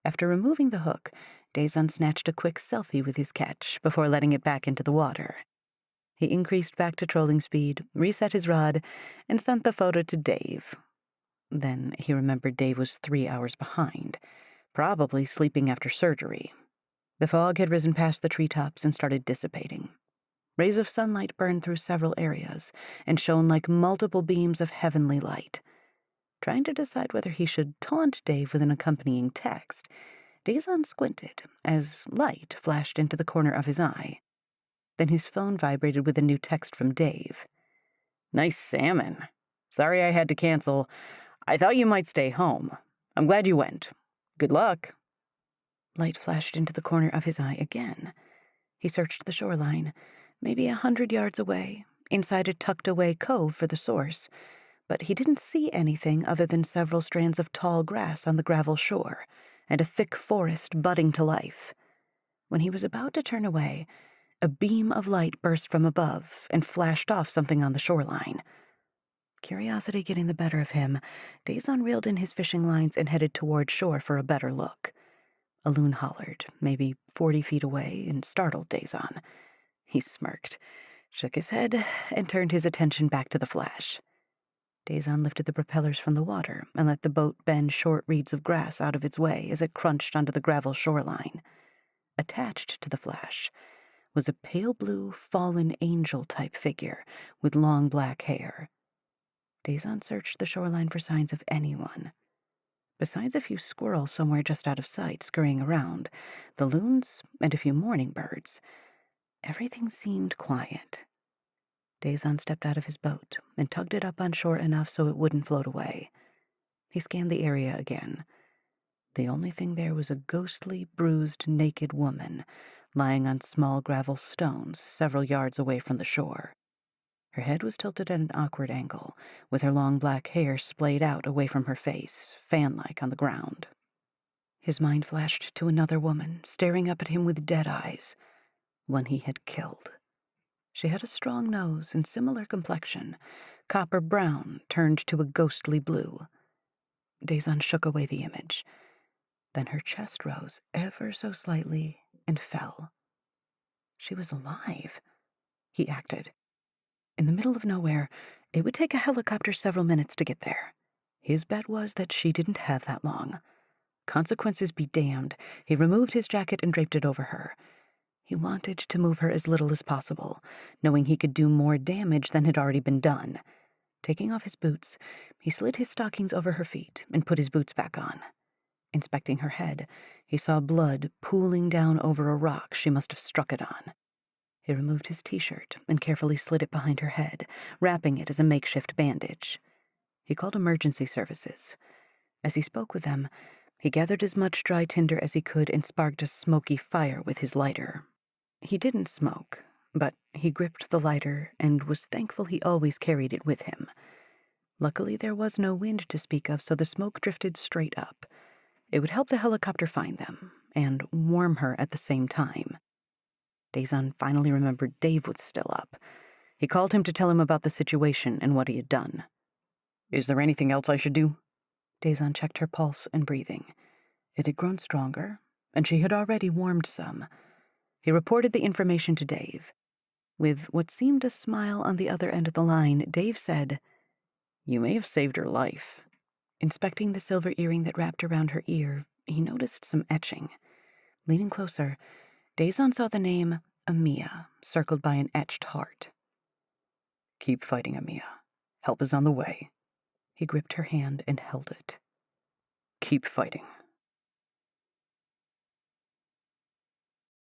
After removing the hook, Dazon snatched a quick selfie with his catch before letting it back into the water. He increased back to trolling speed, reset his rod, and sent the photo to Dave. Then he remembered Dave was 3 hours behind, probably sleeping after surgery. The fog had risen past the treetops and started dissipating. Rays of sunlight burned through several areas and shone like multiple beams of heavenly light. Trying to decide whether he should taunt Dave with an accompanying text, Dazon squinted as light flashed into the corner of his eye. Then his phone vibrated with a new text from Dave. "Nice salmon. Sorry I had to cancel. I thought you might stay home. I'm glad you went. Good luck." Light flashed into the corner of his eye again. He searched the shoreline, maybe 100 yards away, inside a tucked-away cove for the source, but he didn't see anything other than several strands of tall grass on the gravel shore and a thick forest budding to life. When he was about to turn away, a beam of light burst from above and flashed off something on the shoreline. Curiosity getting the better of him, Dazon reeled in his fishing lines and headed toward shore for a better look. A loon hollered, maybe 40 feet away, and startled Dazon. He smirked, shook his head, and turned his attention back to the flash. Dazon lifted the propellers from the water and let the boat bend short reeds of grass out of its way as it crunched onto the gravel shoreline. Attached to the flash was a pale blue, fallen angel-type figure with long black hair. Dazon searched the shoreline for signs of anyone. Besides a few squirrels somewhere just out of sight scurrying around, the loons, and a few morning birds, everything seemed quiet. Dazon stepped out of his boat and tugged it up on shore enough so it wouldn't float away. He scanned the area again. The only thing there was a ghostly, bruised, naked woman lying on small gravel stones several yards away from the shore. Her head was tilted at an awkward angle, with her long black hair splayed out away from her face, fan-like on the ground. His mind flashed to another woman, staring up at him with dead eyes, one he had killed. She had a strong nose and similar complexion, copper brown turned to a ghostly blue. Dazon shook away the image. Then her chest rose ever so slightly and fell. She was alive. He acted. In the middle of nowhere, it would take a helicopter several minutes to get there. His bet was that she didn't have that long. Consequences be damned, he removed his jacket and draped it over her. He wanted to move her as little as possible, knowing he could do more damage than had already been done. Taking off his boots, he slid his stockings over her feet and put his boots back on. Inspecting her head, he saw blood pooling down over a rock she must have struck it on. He removed his t-shirt and carefully slid it behind her head, wrapping it as a makeshift bandage. He called emergency services. As he spoke with them, he gathered as much dry tinder as he could and sparked a smoky fire with his lighter. He didn't smoke, but he gripped the lighter and was thankful he always carried it with him. Luckily, there was no wind to speak of, so the smoke drifted straight up. It would help the helicopter find them, and warm her at the same time. Dazon finally remembered Dave was still up. He called him to tell him about the situation and what he had done. "Is there anything else I should do?" Dazon checked her pulse and breathing. It had grown stronger, and she had already warmed some. He reported the information to Dave. With what seemed a smile on the other end of the line, Dave said, "You may have saved her life." Inspecting the silver earring that wrapped around her ear, he noticed some etching. Leaning closer, Dazon saw the name Amia circled by an etched heart. "Keep fighting, Amia. Help is on the way." He gripped her hand and held it. "Keep fighting."